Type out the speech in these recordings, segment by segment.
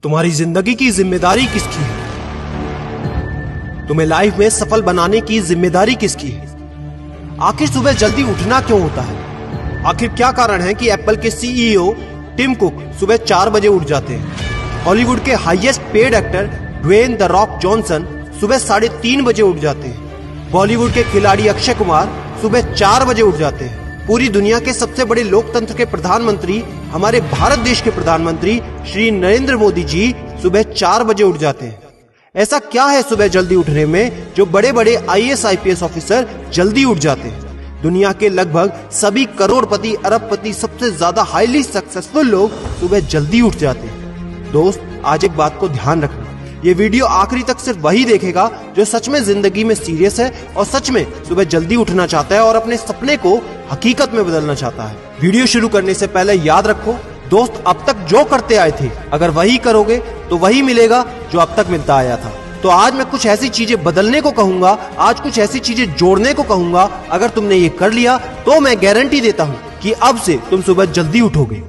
तुम्हारी जिंदगी की जिम्मेदारी किसकी है? तुम्हें लाइफ में सफल बनाने की जिम्मेदारी किसकी है? आखिर सुबह जल्दी उठना क्यों होता है? आखिर क्या कारण है कि एप्पल के सीईओ टिम कुक सुबह 4 बजे उठ जाते हैं? हॉलीवुड के highest paid actor Dwayne the Rock Johnson सुबह 3:30 बजे उठ जाते हैं। बॉलीवुड के खिलाड़ी अक्षय कुमार सुबह 4 बजे उठ जाते हैं। पूरी दुनिया के सबसे बड़े लोकतंत्र के प्रधानमंत्री, हमारे भारत देश के प्रधानमंत्री श्री नरेंद्र मोदी जी सुबह 4 बजे उठ जाते हैं। ऐसा क्या है सुबह जल्दी उठने में जो बड़े बड़े आईएएस आईपीएस ऑफिसर जल्दी उठ जाते हैं? दुनिया के लगभग सभी करोड़पति, अरबपति, सबसे ज्यादा हाईली सक्सेसफुल लोग सुबह जल्दी उठ जाते हैं। दोस्त, आज एक बात को ध्यान रखना, ये वीडियो आखिरी तक सिर्फ वही देखेगा जो सच में जिंदगी में सीरियस है और सच में सुबह जल्दी उठना चाहता है और अपने सपने को हकीकत में बदलना चाहता है। वीडियो शुरू करने से पहले याद रखो दोस्त, अब तक जो करते आए थे अगर वही करोगे तो वही मिलेगा जो अब तक मिलता आया था। तो आज मैं कुछ ऐसी चीजें बदलने को कहूंगा, आज कुछ ऐसी चीजें जोड़ने को कहूंगा। अगर तुमने ये कर लिया तो मैं गारंटी देता हूं कि अब से तुम सुबह जल्दी उठोगे।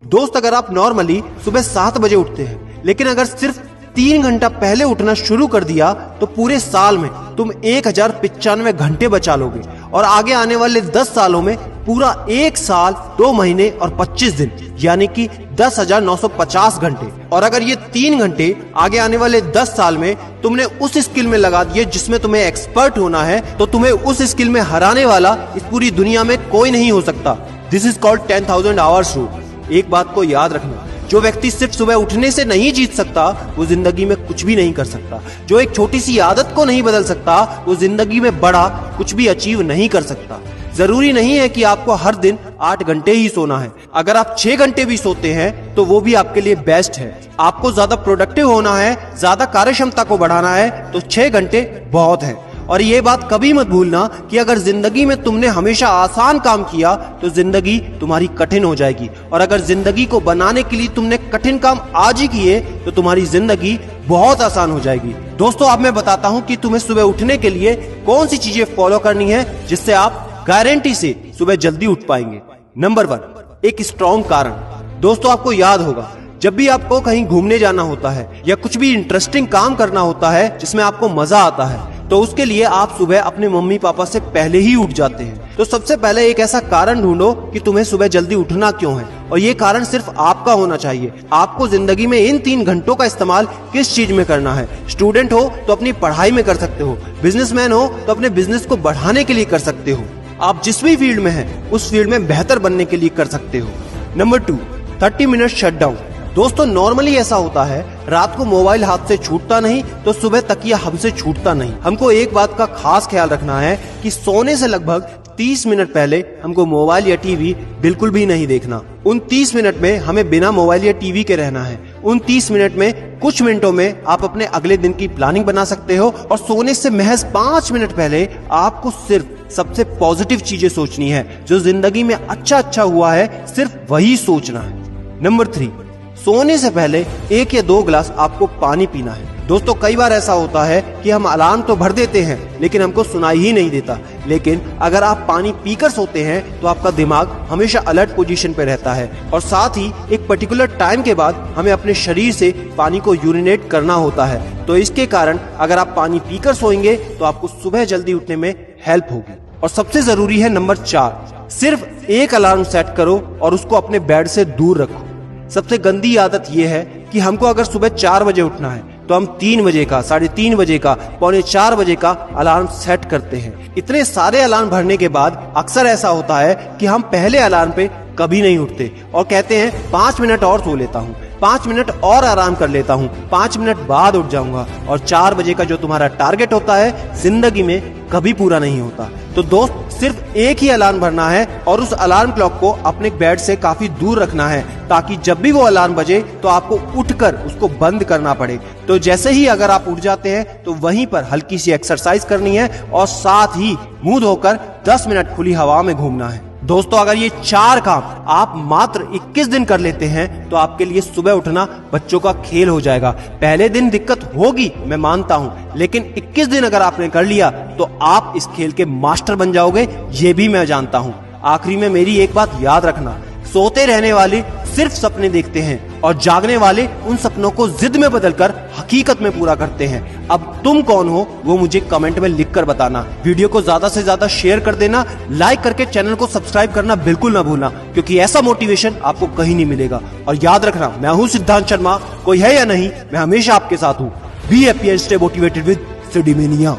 दोस्त, अगर आप नॉर्मली सुबह 7 बजे उठते हैं लेकिन अगर सिर्फ 3 घंटा पहले उठना शुरू कर दिया तो पूरे साल में तुम 1095 घंटे बचा लोगे और आगे आने वाले 10 सालों में पूरा 1 साल 2 महीने और 25 दिन यानी कि 10,950 घंटे। और अगर ये 3 घंटे आगे आने वाले 10 साल में तुमने उस स्किल में लगा दिए जिसमें तुम्हें एक्सपर्ट होना है तो तुम्हें उस स्किल में हराने वाला इस पूरी दुनिया में कोई नहीं हो सकता। This is called 10,000 hours rule. एक बात को याद रखना, जो व्यक्ति सिर्फ सुबह उठने से नहीं जीत सकता वो जिंदगी में कुछ भी नहीं कर सकता। जो एक छोटी सी आदत को नहीं बदल सकता वो जिंदगी में बड़ा कुछ भी अचीव नहीं कर सकता। जरूरी नहीं है कि आपको हर दिन 8 घंटे ही सोना है। अगर आप 6 घंटे भी सोते हैं तो वो भी आपके लिए बेस्ट है। आपको ज्यादा प्रोडक्टिव होना है, ज्यादा कार्यक्षमता को बढ़ाना है तो 6 घंटे बहुत है। और ये बात कभी मत भूलना कि अगर जिंदगी में तुमने हमेशा आसान काम किया तो जिंदगी तुम्हारी कठिन हो जाएगी और अगर जिंदगी को बनाने के लिए तुमने कठिन काम आज ही किए तो तुम्हारी जिंदगी बहुत आसान हो जाएगी। दोस्तों, अब मैं बताता हूँ कि तुम्हें सुबह उठने के लिए कौन सी चीजें फॉलो करनी है जिससे आप गारंटी से सुबह जल्दी उठ पाएंगे। नंबर 1, एक स्ट्रॉन्ग कारण। दोस्तों, आपको याद होगा जब भी आपको कहीं घूमने जाना होता है या कुछ भी इंटरेस्टिंग काम करना होता है जिसमें आपको मजा आता है तो उसके लिए आप सुबह अपने मम्मी पापा से पहले ही उठ जाते हैं। तो सबसे पहले एक ऐसा कारण ढूंढो कि तुम्हें सुबह जल्दी उठना क्यों है और ये कारण सिर्फ आपका होना चाहिए। आपको जिंदगी में इन 3 घंटों का इस्तेमाल किस चीज में करना है? स्टूडेंट हो तो अपनी पढ़ाई में कर सकते हो, बिजनेसमैन हो तो अपने बिजनेस को बढ़ाने के लिए कर सकते हो, आप जिस भी फील्ड में हैं उस फील्ड में बेहतर बनने के लिए कर सकते हो। Number 2, 30 minute shutdown. दोस्तों, नॉर्मली ऐसा होता है रात को मोबाइल हाथ से छूटता नहीं तो सुबह तकिया हमसे छूटता नहीं। हमको एक बात का खास ख्याल रखना है कि सोने से लगभग 30 मिनट पहले हमको मोबाइल या टीवी बिल्कुल भी नहीं देखना। उन 30 मिनट में हमें बिना मोबाइल या टीवी के रहना है। उन 30 मिनट में कुछ मिनटों में आप अपने अगले दिन की प्लानिंग बना सकते हो और सोने से महज 5 मिनट पहले आपको सिर्फ सबसे पॉजिटिव चीजें सोचनी है। जो जिंदगी में अच्छा हुआ है सिर्फ वही सोचना है। नंबर 3, सोने से पहले 1 या 2 गिलास आपको पानी पीना है। दोस्तों, कई बार ऐसा होता है कि हम अलार्म तो भर देते हैं लेकिन हमको सुनाई ही नहीं देता। लेकिन अगर आप पानी पीकर सोते हैं तो आपका दिमाग हमेशा अलर्ट पोजीशन पे रहता है और साथ ही एक पर्टिकुलर टाइम के बाद हमें अपने शरीर से पानी को यूरिनेट करना होता है। तो इसके कारण अगर आप पानी पीकर सोएंगे तो आपको सुबह जल्दी उठने में हेल्प होगी। और सबसे जरूरी है नंबर 4, सिर्फ एक अलार्म सेट करो और उसको अपने बेड से दूर रखो। सबसे गंदी आदत यह है कि हमको अगर सुबह 4 बजे उठना है तो हम 3 बजे का, 3:30 बजे का, 3:45 बजे का अलार्म सेट करते हैं। इतने सारे अलार्म भरने के बाद अक्सर ऐसा होता है कि हम पहले अलार्म पे कभी नहीं उठते और कहते हैं 5 मिनट और सो लेता हूँ, 5 मिनट और आराम कर लेता हूँ, 5 मिनट बाद उठ जाऊंगा। और 4 बजे का जो तुम्हारा टारगेट होता है जिंदगी में कभी पूरा नहीं होता। तो दोस्त, सिर्फ एक ही अलार्म भरना है और उस अलार्म क्लॉक को अपने बेड से काफी दूर रखना है ताकि जब भी वो अलार्म बजे तो आपको उठकर उसको बंद करना पड़े। तो जैसे ही अगर आप उठ जाते हैं तो वहीं पर हल्की सी एक्सरसाइज करनी है और साथ ही मुंह धोकर 10 मिनट खुली हवा में घूमना है। दोस्तों, अगर ये 4 काम आप मात्र 21 दिन कर लेते हैं तो आपके लिए सुबह उठना बच्चों का खेल हो जाएगा। पहले दिन दिक्कत होगी, मैं मानता हूं, लेकिन 21 दिन अगर आपने कर लिया तो आप इस खेल के मास्टर बन जाओगे, ये भी मैं जानता हूं। आखिरी में मेरी एक बात याद रखना, सोते रहने वाले सिर्फ सपने देखते हैं और जागने वाले उन सपनों को जिद में बदलकर हकीकत में पूरा करते हैं। अब तुम कौन हो वो मुझे कमेंट में लिखकर बताना। वीडियो को ज्यादा से ज्यादा शेयर कर देना, लाइक करके चैनल को सब्सक्राइब करना बिल्कुल ना भूलना, क्योंकि ऐसा मोटिवेशन आपको कहीं नहीं मिलेगा। और याद रखना, मैं हूं सिद्धांत शर्मा, कोई है या नहीं, मैं हमेशा आपके साथ हूं। Be happy and stay motivated with सिडीमेनिया।